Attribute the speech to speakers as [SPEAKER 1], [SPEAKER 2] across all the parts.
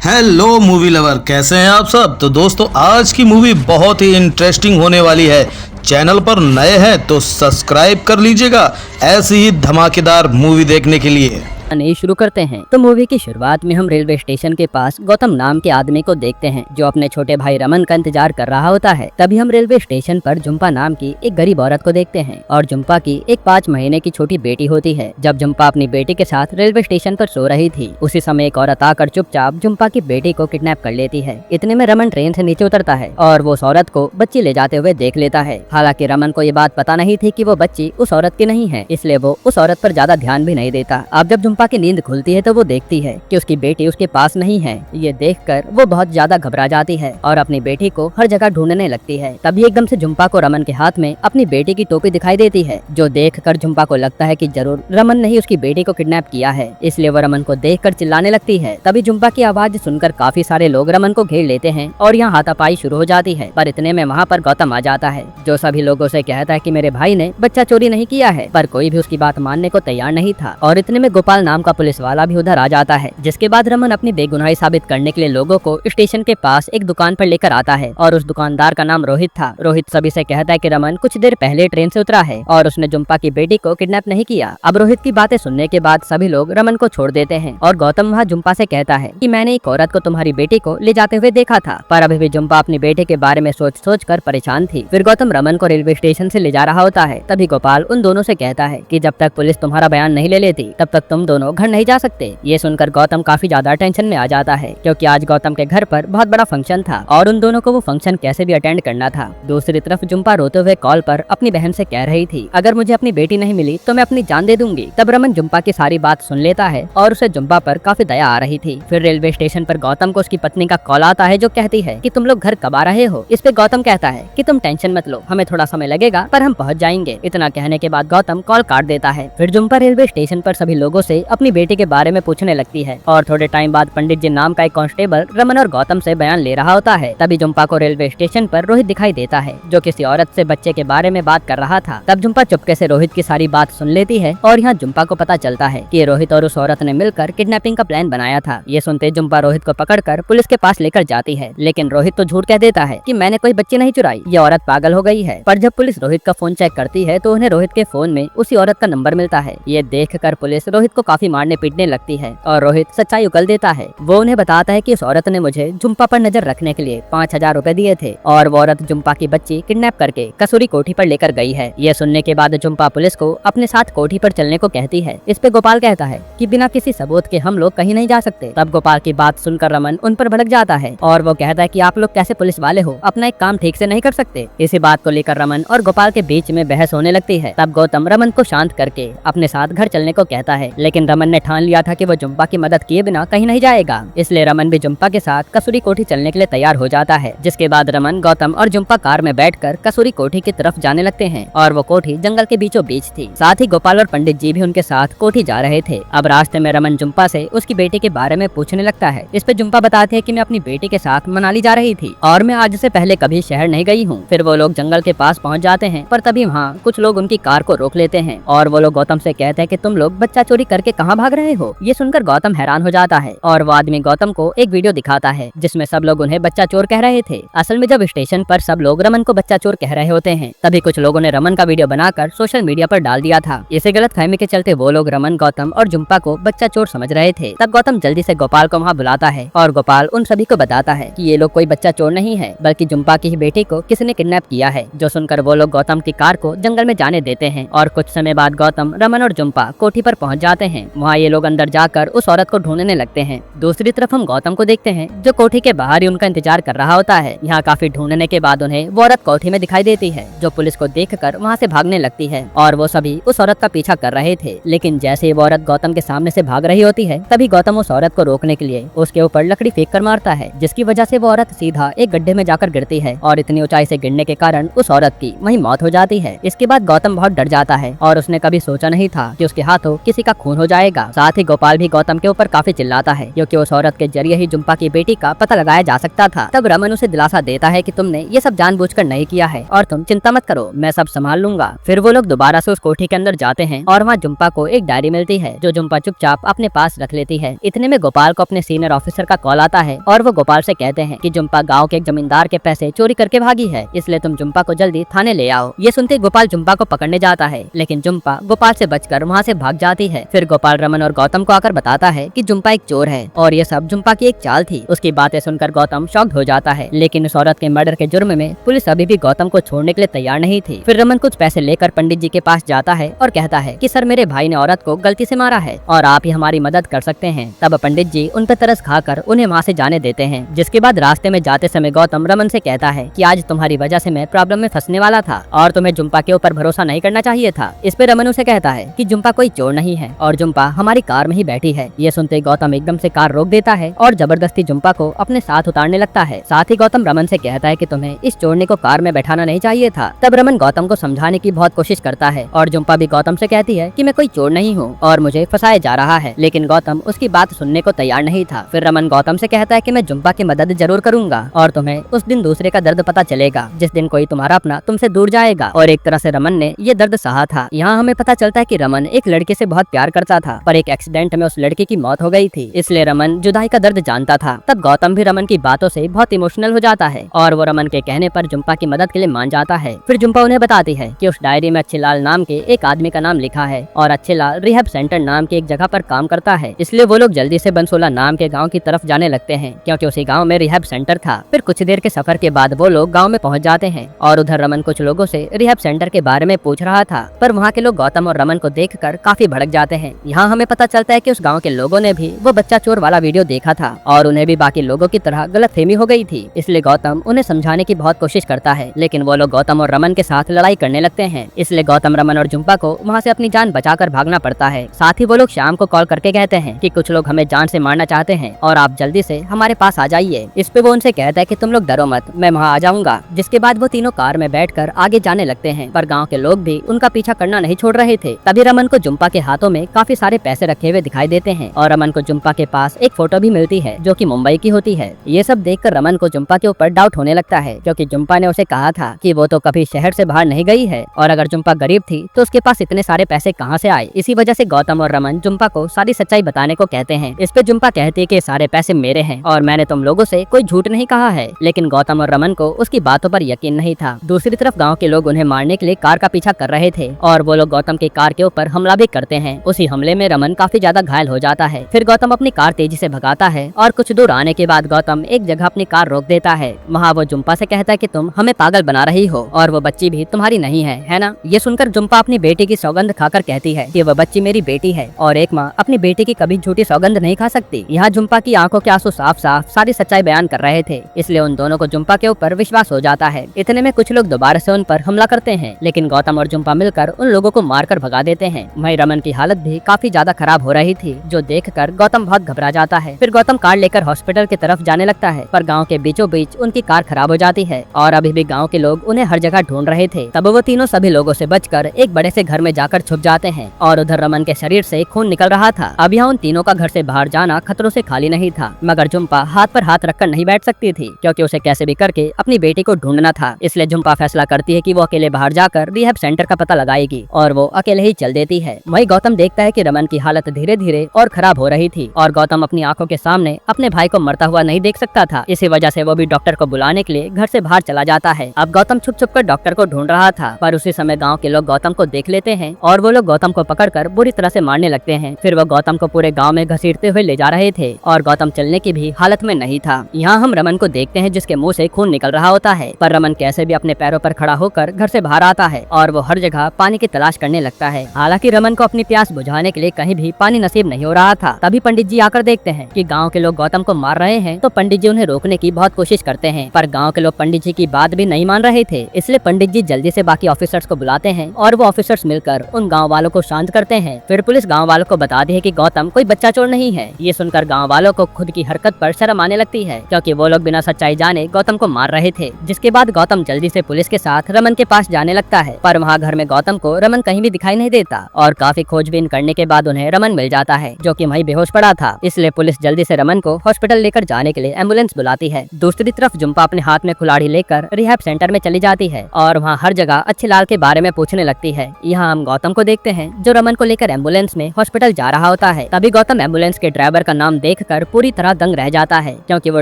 [SPEAKER 1] Hello movie lover, कैसे हैं आप सब। तो दोस्तों, आज की मूवी बहुत ही इंटरेस्टिंग होने वाली है। चैनल पर नए हैं तो सब्सक्राइब कर लीजिएगा ऐसी ही धमाकेदार मूवी देखने के लिए।
[SPEAKER 2] नहीं शुरू करते हैं। तो मूवी की शुरुआत में हम रेलवे स्टेशन के पास गौतम नाम के आदमी को देखते हैं जो अपने छोटे भाई रमन का इंतजार कर रहा होता है। तभी हम रेलवे स्टेशन पर झुम्पा नाम की एक गरीब औरत को देखते हैं और झुम्पा की एक 5 महीने की छोटी बेटी होती है। जब झुम्पा अपनी बेटी के साथ रेलवे स्टेशन पर सो रही थी, उसी समय एक औरत आकर चुपचाप झुम्पा की बेटी को किडनैप कर लेती है। इतने में रमन ट्रेन से नीचे उतरता है और वो उस औरत को बच्ची ले जाते हुए देख लेता है। हालांकि रमन को ये बात पता नहीं थी कि वो बच्ची उस औरत की नहीं है, इसलिए वो उस औरत पर ज्यादा ध्यान भी नहीं देता। अब जब झुम्पा की नींद खुलती है तो वो देखती है कि उसकी बेटी उसके पास नहीं है। ये देखकर वो बहुत ज्यादा घबरा जाती है और अपनी बेटी को हर जगह ढूंढने लगती है। तभी एकदम से झुम्पा को रमन के हाथ में अपनी बेटी की टोपी दिखाई देती है, जो देखकर झुम्पा को लगता है कि जरूर रमन ने ही उसकी बेटी को किडनैप किया है। इसलिए वो रमन को देखकर चिल्लाने लगती है। तभी झुम्पा की आवाज सुनकर काफी सारे लोग रमन को घेर लेते हैं और यहाँ हाथापाई शुरू हो जाती है। पर इतने में वहाँ पर गौतम आ जाता है, जो सभी लोगों से कहता है कि मेरे भाई ने बच्चा चोरी नहीं किया है। पर कोई भी उसकी बात मानने को तैयार नहीं था और इतने में गोपाल नाम का पुलिस वाला भी उधर आ जाता है। जिसके बाद रमन अपनी बेगुनाही साबित करने के लिए लोगों को स्टेशन के पास एक दुकान पर लेकर आता है और उस दुकानदार का नाम रोहित था। रोहित सभी से कहता है कि रमन कुछ देर पहले ट्रेन से उतरा है और उसने झुम्पा की बेटी को किडनैप नहीं किया। अब रोहित की बातें सुनने के बाद सभी लोग रमन को छोड़ देते हैं और गौतम वहाँ झुम्पा से कहता है कि मैंने एक औरत को तुम्हारी बेटी को ले जाते हुए देखा था। पर अभी भी झुम्पा अपनी बेटे के बारे में सोच कर परेशान थी। फिर गौतम रमन को रेलवे स्टेशन से ले जा रहा होता है। तभी गोपाल उन दोनों से कहता है कि जब तक पुलिस तुम्हारा बयान नहीं ले लेती तब तक तुम दोनों घर नहीं जा सकते। ये सुनकर गौतम काफी ज्यादा टेंशन में आ जाता है, क्योंकि आज गौतम के घर पर बहुत बड़ा फंक्शन था और उन दोनों को वो फंक्शन कैसे भी अटेंड करना था। दूसरी तरफ झुम्पा रोते हुए कॉल पर अपनी बहन से कह रही थी, अगर मुझे अपनी बेटी नहीं मिली तो मैं अपनी जान दे दूंगी। तब रमन झुम्पा की सारी बात सुन लेता है और उसे झुम्पा पर काफी दया आ रही थी। फिर रेलवे स्टेशन पर गौतम को उसकी पत्नी का कॉल आता है, जो कहती है कि तुम लोग घर कब आ रहे हो। इस पे गौतम कहता है कि तुम टेंशन मत लो, हमें थोड़ा समय लगेगा पर हम पहुँच जाएंगे। इतना कहने के बाद गौतम कॉल काट देता है। फिर झुम्पा रेलवे स्टेशन पर सभी लोगों से अपनी बेटी के बारे में पूछने लगती है और थोड़े टाइम बाद पंडित जी नाम का एक कांस्टेबल रमन और गौतम से बयान ले रहा होता है। तभी झुम्पा को रेलवे स्टेशन पर रोहित दिखाई देता है, जो किसी औरत से बच्चे के बारे में बात कर रहा था। तब झुम्पा चुपके से रोहित की सारी बात सुन लेती है और यहाँ झुम्पा को पता चलता है कि रोहित और उस औरत ने मिलकर किडनैपिंग का प्लान बनाया था। ये सुनते झुम्पा रोहित को पकड़कर पुलिस के पास लेकर जाती है, लेकिन रोहित तो झूठ कह देता है कि मैंने कोई बच्ची नहीं चुराई, ये औरत पागल हो गई है। पर जब पुलिस रोहित का फोन चेक करती है तो उन्हें रोहित के फोन में उसी औरत का नंबर मिलता है। ये देखकर पुलिस रोहित को काफी मारने पीटने लगती है और रोहित सच्चाई उगल देता है। वो उन्हें बताता है कि उस औरत ने मुझे झुम्पा पर नजर रखने के लिए 5000 रुपए दिए थे और वो औरत झुम्पा की बच्ची किडनैप करके कसूरी कोठी पर लेकर गई है। ये सुनने के बाद झुम्पा पुलिस को अपने साथ कोठी पर चलने को कहती है। इस पे गोपाल कहता है कि बिना किसी सबूत के हम लोग कहीं नहीं जा सकते। तब गोपाल की बात सुनकर रमन उन पर भड़क जाता है और वो कहता है कि आप लोग कैसे पुलिस वाले हो, अपना एक काम ठीक से नहीं कर सकते। इसी बात को लेकर रमन और गोपाल के बीच में बहस होने लगती है। तब गौतम रमन को शांत करके अपने साथ घर चलने को कहता है, लेकिन रमन ने ठान लिया था कि वो झुम्पा की मदद किए बिना कहीं नहीं जाएगा। इसलिए रमन भी झुम्पा के साथ कसूरी कोठी चलने के लिए तैयार हो जाता है। जिसके बाद रमन, गौतम और झुम्पा कार में बैठकर कसूरी कोठी की तरफ जाने लगते हैं और वो कोठी जंगल के बीचों बीच थी। साथ ही गोपाल और पंडित जी भी उनके साथ कोठी जा रहे थे। अब रास्ते में रमन झुम्पा से उसकी बेटी के बारे में पूछने लगता है। इस पे झुम्पा बताती है कि मैं अपनी बेटी के साथ मनाली जा रही थी और मैं आज से पहले कभी शहर नहीं गई हूँ। फिर वो लोग जंगल के पास पहुँच जाते हैं, पर तभी वहाँ कुछ लोग उनकी कार को रोक लेते हैं और वो लोग गौतम से कहते हैं कि तुम लोग बच्चा चोरी करके कहाँ भाग रहे हो। ये सुनकर गौतम हैरान हो जाता है और वो आदमी गौतम को एक वीडियो दिखाता है जिसमें सब लोग उन्हें बच्चा चोर कह रहे थे। असल में जब स्टेशन पर सब लोग रमन को बच्चा चोर कह रहे होते हैं, तभी कुछ लोगों ने रमन का वीडियो बनाकर सोशल मीडिया पर डाल दिया था। इसे गलतफहमी के चलते वो लोग रमन, गौतम और झुम्पा को बच्चा चोर समझ रहे थे। तब गौतम जल्दी से गोपाल को वहाँ बुलाता है और गोपाल उन सभी को बताता है कि ये लोग कोई बच्चा चोर नहीं है, बल्कि झुम्पा की ही बेटी को किसी ने किडनैप किया है। जो सुनकर वो लोग गौतम की कार को जंगल में जाने देते हैं और कुछ समय बाद गौतम, रमन और झुम्पा कोठी पर पहुँच जाते हैं। वहाँ ये लोग अंदर जाकर उस औरत को ढूंढने लगते हैं। दूसरी तरफ हम गौतम को देखते हैं, जो कोठी के बाहर ही उनका इंतजार कर रहा होता है। यहाँ काफी ढूंढने के बाद उन्हें वो औरत कोठी में दिखाई देती है, जो पुलिस को देखकर वहाँ से भागने लगती है और वो सभी उस औरत का पीछा कर रहे थे। लेकिन जैसे ही वो औरत गौतम के सामने से भाग रही होती है, तभी गौतम उस औरत को रोकने के लिए उसके ऊपर लकड़ी फेंक कर मारता है, जिसकी वजह से वो औरत सीधा एक गड्ढे में जाकर गिरती है और इतनी ऊंचाई से गिरने के कारण उस औरत की वहीं मौत हो जाती है। इसके बाद गौतम बहुत डर जाता है और उसने कभी सोचा नहीं था कि उसके हाथों किसी का खून हो जाएगा। साथ ही गोपाल भी गौतम के ऊपर काफी चिल्लाता है क्योंकि उस औरत के जरिए ही जुम्पा की बेटी का पता लगाया जा सकता था। तब रमन उसे दिलासा देता है कि तुमने ये सब जानबूझकर नहीं किया है और तुम चिंता मत करो, मैं सब संभाल लूंगा। फिर वो लोग दोबारा से उस कोठी के अंदर जाते हैं और वहाँ जुम्पा को एक डायरी मिलती है जो जुम्पा चुपचाप अपने पास रख लेती है। इतने में गोपाल को अपने सीनियर ऑफिसर का कॉल आता है और वो गोपाल से कहते हैं कि जुम्पा गांव के एक जमींदार के पैसे चोरी करके भागी है, इसलिए तुम जुम्पा को जल्दी थाने ले आओ। ये सुनते गोपाल जुम्पा को पकड़ने जाता है, लेकिन जुम्पा गोपाल से बचकर वहाँ से भाग जाती है। फिर गोपाल रमन और गौतम को आकर बताता है कि जुम्पा एक चोर है और ये सब जुम्पा की एक चाल थी। उसकी बातें सुनकर गौतम शॉक्ड हो जाता है, लेकिन उस औरत के मर्डर के जुर्म में पुलिस अभी भी गौतम को छोड़ने के लिए तैयार नहीं थी। फिर रमन कुछ पैसे लेकर पंडित जी के पास जाता है और कहता है कि सर, मेरे भाई ने औरत को गलती से मारा है और आप ही हमारी मदद कर सकते हैं। तब पंडित जी उन पर तरस खाकर उन्हें वहाँ से जाने देते हैं। जिसके बाद रास्ते में जाते समय गौतम रमन से कहता है कि आज तुम्हारी वजह से मैं प्रॉब्लम में फंसने वाला था और तुम्हें जुम्पा के ऊपर भरोसा नहीं करना चाहिए था। इस पे रमन उसे कहता है कि जुम्पा कोई चोर नहीं है और जुम्पा हमारी कार में ही बैठी है। ये सुनते गौतम एकदम से कार रोक देता है और जबरदस्ती जुम्पा को अपने साथ उतारने लगता है। साथ ही गौतम रमन से कहता है कि तुम्हें इस चोरने को कार में बैठाना नहीं चाहिए था। तब रमन गौतम को समझाने की बहुत कोशिश करता है और जुम्पा भी गौतम से कहती है कि मैं कोई चोर नहीं हूँ और मुझे फंसाया जा रहा है, लेकिन गौतम उसकी बात सुनने को तैयार नहीं था। फिर रमन गौतम से कहता है कि मैं जुम्पा की मदद जरूर करूंगा और तुम्हें उस दिन दूसरे का दर्द पता चलेगा जिस दिन कोई तुम्हारा अपना तुमसे दूर जाएगा। और एक तरह से रमन ने ये दर्द सहा था। यहाँ हमें पता चलता है कि रमन एक लड़के से बहुत प्यार करता था, पर एक एक्सीडेंट में उस लड़के की मौत हो गई थी, इसलिए रमन जुदाई का दर्द जानता था। तब गौतम भी रमन की बातों से बहुत इमोशनल हो जाता है और वो रमन के कहने पर जुम्पा की मदद के लिए मान जाता है। फिर जुम्पा उन्हें बताती है कि उस डायरी में अच्छे लाल नाम के एक आदमी का नाम लिखा है और अच्छे लाल रिहैब सेंटर नाम के एक जगह पर काम करता है, इसलिए वो लोग जल्दी से बनसोला नाम के गाँव की तरफ जाने लगते हैं क्योंकि उसी गाँव में रिहैब सेंटर था। फिर कुछ देर के सफर के बाद वो लोग गाँव में पहुँच जाते हैं और उधर रमन कुछ लोगों से रिहैब सेंटर के बारे में पूछ रहा था, पर वहाँ के लोग गौतम और रमन को देखकर काफी भड़क जाते हैं। यहाँ हमें पता चलता है कि उस गांव के लोगों ने भी वो बच्चा चोर वाला वीडियो देखा था और उन्हें भी बाकी लोगों की तरह गलतफहमी हो गई थी, इसलिए गौतम उन्हें समझाने की बहुत कोशिश करता है, लेकिन वो लोग गौतम और रमन के साथ लड़ाई करने लगते हैं। इसलिए गौतम, रमन और जुम्पा को वहाँ से अपनी जान बचाकर भागना पड़ता है। साथ ही वो लोग शाम को कॉल करके कहते हैं कि कुछ लोग हमें जान से मारना चाहते हैं और आप जल्दी से हमारे पास आ जाइए। इस पे वो उनसे कहता है कि तुम लोग डरो मत, मैं वहाँ आ जाऊंगा। जिसके बाद वो तीनों कार में बैठकर आगे जाने लगते हैं, पर गाँव के लोग भी उनका पीछा करना नहीं छोड़ रहे थे। तभी रमन को जुम्पा के हाथों में काफी सारे पैसे रखे हुए दिखाई देते हैं और रमन को जुम्पा के पास एक फोटो भी मिलती है जो कि मुंबई की होती है। ये सब देखकर रमन को जुम्पा के ऊपर डाउट होने लगता है क्योंकि जुम्पा ने उसे कहा था कि वो तो कभी शहर से बाहर नहीं गई है और अगर जुम्पा गरीब थी तो उसके पास इतने सारे पैसे कहाँ से आए। इसी वजह से गौतम और रमन जुम्पा को सारी सच्चाई बताने को कहते हैं। इस पे जुम्पा कहती है कि सारे पैसे मेरे हैं और मैंने तुम लोगों से कोई झूठ नहीं कहा है, लेकिन गौतम और रमन को उसकी बातों पर यकीन नहीं था। दूसरी तरफ गाँव के लोग उन्हें मारने के लिए कार का पीछा कर रहे थे और वो लोग गौतम की कार के ऊपर हमला भी करते हैं। उसी हमले में रमन काफी ज्यादा घायल हो जाता है। फिर गौतम अपनी कार तेजी से भगाता है और कुछ दूर आने के बाद गौतम एक जगह अपनी कार रोक देता है। वहाँ वो जुम्पा से कहता है कि तुम हमें पागल बना रही हो और वो बच्ची भी तुम्हारी नहीं है ना। ये सुनकर जुम्पा अपनी बेटी की सौगंध खाकर कहती है कि वह बच्ची मेरी बेटी है और एक माँ अपनी बेटी की कभी झूठी सौगंध नहीं खा सकती। यहाँ जुम्पा की आंखों के आंसू साफ साफ सारी सच्चाई बयान कर रहे थे, इसलिए उन दोनों को जुम्पा के ऊपर विश्वास हो जाता है। इतने में कुछ लोग दोबारा से उन पर हमला करते हैं, लेकिन गौतम और जुम्पा मिलकर उन लोगों को मारकर भगा देते हैं। वहीं रमन की हालत भी काफी ज्यादा खराब हो रही थी, जो देखकर गौतम बहुत घबरा जाता है। फिर गौतम कार लेकर हॉस्पिटल की तरफ जाने लगता है, पर गांव के बीचों बीच उनकी कार खराब हो जाती है और अभी भी गांव के लोग उन्हें हर जगह ढूंढ रहे थे। तब वो तीनों सभी लोगों से बचकर एक बड़े से घर में जाकर छुप जाते हैं और उधर रमन के शरीर से खून निकल रहा था। अब यहाँ उन तीनों का घर से बाहर जाना खतरों से खाली नहीं था, मगर जुम्पा हाथ पर हाथ रखकर नहीं बैठ सकती थी क्योंकि उसे कैसे भी करके अपनी बेटी को ढूंढना था। इसलिए जुम्पा फैसला करती है कि वो अकेले बाहर जाकर रिहैब सेंटर का पता लगाएगी और वो अकेले ही चल देती है। वहीं गौतम देखता है कि रमन की हालत धीरे धीरे और खराब हो रही थी और गौतम अपनी आंखों के सामने अपने भाई को मरता हुआ नहीं देख सकता था। इसी वजह से वो भी डॉक्टर को बुलाने के लिए घर से बाहर चला जाता है। अब गौतम छुप छुप कर डॉक्टर को ढूंढ रहा था, पर उसी समय गाँव के लोग गौतम को देख लेते हैं और वो लोग गौतम को पकड़कर बुरी तरह से मारने लगते हैं। फिर वो गौतम को पूरे गाँव में घसीटते हुए ले जा रहे थे और गौतम चलने की भी हालत में नहीं था। यहाँ हम रमन को देखते हैं जिसके मुंह से खून निकल रहा होता है, पर रमन कैसे भी अपने पैरों पर खड़ा होकर घर से बाहर आता है और वो हर जगह पानी की तलाश करने लगता है। हालांकि रमन को अपनी प्यास बुझाने के लिए कहीं भी पानी नसीब नहीं हो रहा था। तभी पंडित जी आकर देखते हैं कि गांव के लोग गौतम को मार रहे हैं, तो पंडित जी उन्हें रोकने की बहुत कोशिश करते हैं, पर गांव के लोग पंडित जी की बात भी नहीं मान रहे थे। इसलिए पंडित जी जल्दी से बाकी ऑफिसर्स को बुलाते हैं और वो ऑफिसर्स मिलकर उन गाँव वालों को शांत करते हैं। फिर पुलिस गाँव वालों को बताती है कि गौतम कोई बच्चा चोर नहीं है। ये सुनकर गाँव वालों को खुद की हरकत पर शर्म आने लगती है क्योंकि वो लोग बिना सच्चाई जाने गौतम को मार रहे थे। जिसके बाद गौतम जल्दी से पुलिस के साथ रमन के पास जाने लगता है, पर वहाँ घर में गौतम को रमन कहीं भी दिखाई नहीं देता और काफी खोजबीन करने के के बाद उन्हें रमन मिल जाता है जो कि वहीं बेहोश पड़ा था। इसलिए पुलिस जल्दी से रमन को हॉस्पिटल लेकर जाने के लिए एम्बुलेंस बुलाती है। दूसरी तरफ जुम्पा अपने हाथ में कुल्हाड़ी लेकर रिहैब सेंटर में चली जाती है और वहाँ हर जगह अच्छे लाल के बारे में पूछने लगती है। यहाँ हम गौतम को देखते हैं जो रमन को लेकर एम्बुलेंस में हॉस्पिटल जा रहा होता है। तभी गौतम एम्बुलेंस के ड्राइवर का नाम देखकर पूरी तरह दंग रह जाता है, क्योंकि वो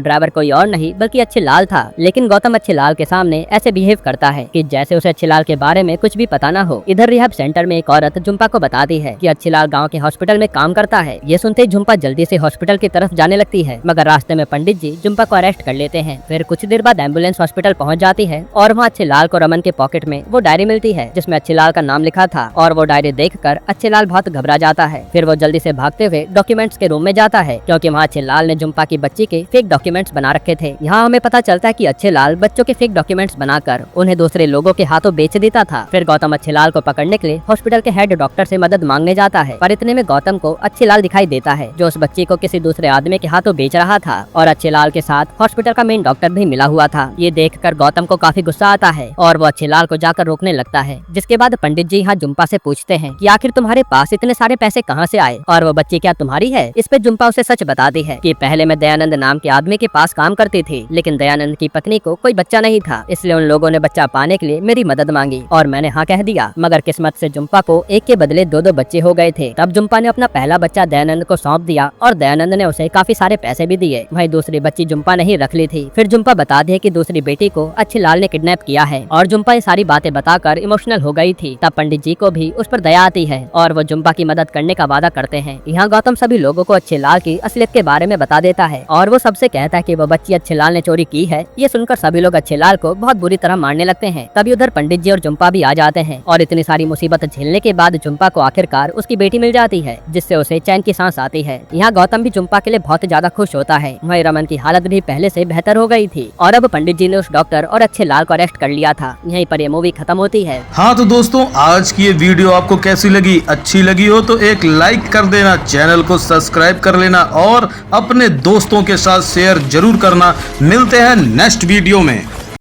[SPEAKER 2] ड्राइवर कोई और नहीं बल्कि अच्छे लाल था। लेकिन गौतम अच्छे लाल के सामने ऐसे बिहेव करता है कि जैसे उसे अच्छे लाल के बारे में कुछ भी पता न हो। इधर रिहैब सेंटर में एक औरत जुम्पा को बताती है कि अच्छे लाल गाँव के हॉस्पिटल में काम करता है। ये सुनते ही जुम्पा जल्दी से हॉस्पिटल की तरफ जाने लगती है, मगर रास्ते में पंडित जी जुम्पा को अरेस्ट कर लेते हैं। फिर कुछ देर बाद एम्बुलेंस हॉस्पिटल पहुंच जाती है और वहाँ अच्छे लाल को रमन के पॉकेट में वो डायरी मिलती है जिसमें अच्छे लाल का नाम लिखा था और वो डायरी देखकर अच्छे लाल बहुत घबरा जाता है। फिर वो जल्दी से भागते हुए डॉक्यूमेंट्स के रूम में जाता है, क्योंकि वहाँ अच्छे लाल ने जुम्पा की बच्ची के फेक डॉक्यूमेंट्स बना रखे थे। यहाँ हमें पता चलता है कि अच्छे लाल बच्चों के फेक डॉक्यूमेंट्स बनाकर उन्हें दूसरे लोगों के हाथों बेच देता था। फिर गौतम अच्छे लाल को पकड़ने के लिए हॉस्पिटल के हेड डॉक्टर से मदद मांगने जाता है, पर इतने में गौतम को अच्छे लाल दिखाई देता है जो उस बच्ची को किसी दूसरे आदमी के हाथों बेच रहा था और अच्छे लाल के साथ हॉस्पिटल का मेन डॉक्टर भी मिला हुआ था। ये देखकर गौतम को काफी गुस्सा आता है और वो अच्छे लाल को जाकर रोकने लगता है, जिसके बाद पंडित जी यहाँ जुम्पा से पूछते हैं कि आखिर तुम्हारे पास इतने सारे पैसे कहाँ से आए और वो बच्ची क्या तुम्हारी है। इस पे जुम्पा उसे सच बताती है कि पहले मैं दयानंद नाम के आदमी के पास काम करती थी, लेकिन दयानंद की पत्नी को कोई बच्चा नहीं था, इसलिए उन लोगों ने बच्चा पाने के लिए मेरी मदद मांगी और मैंने हाँ कह दिया। मगर किस्मत से जुम्पा को एक के बदले दो बच्चे हो गए थे। तब जुम्पा ने अपना पहला बच्चा दयानंद को सौंप दिया और दयानंद ने उसे काफी सारे पैसे भी दिए। वहीं दूसरी बच्ची जुम्पा ने ही रख ली थी। फिर जुम्पा बता दिया कि दूसरी बेटी को अच्छे लाल ने किडनैप किया है और जुम्पा ये सारी बातें बताकर इमोशनल हो गई थी। तब पंडित जी को भी उस पर दया आती है और वो जुम्पा की मदद करने का वादा करते हैं। यहाँ गौतम सभी लोगों को अच्छे लाल की असलियत के बारे में बता देता है और वो सबसे कहता है कि वो बच्ची अच्छे लाल ने चोरी की है। ये सुनकर सभी लोग अच्छे लाल को बहुत बुरी तरह मारने लगते हैं। तभी उधर पंडित जी और जुम्पा भी आ जाते हैं और इतनी सारी मुसीबत झेलने के बाद जुम्पा को आखिरकार उसकी बेटी मिल जाती है, जिससे उसे चैन की सांस आती है। यहाँ गौतम भी जुम्पा के लिए बहुत ज्यादा खुश होता है। वहीं रमन की हालत भी पहले से बेहतर हो गई थी और अब पंडित जी ने उस डॉक्टर और अच्छे लाल को अरेस्ट कर लिया था। यहीं पर ये मूवी खत्म होती है।
[SPEAKER 1] हाँ तो दोस्तों, आज की ये वीडियो आपको कैसी लगी? अच्छी लगी हो तो एक लाइक कर देना, चैनल को सब्सक्राइब कर लेना और अपने दोस्तों के साथ शेयर जरूर करना। मिलते हैं नेक्स्ट वीडियो में।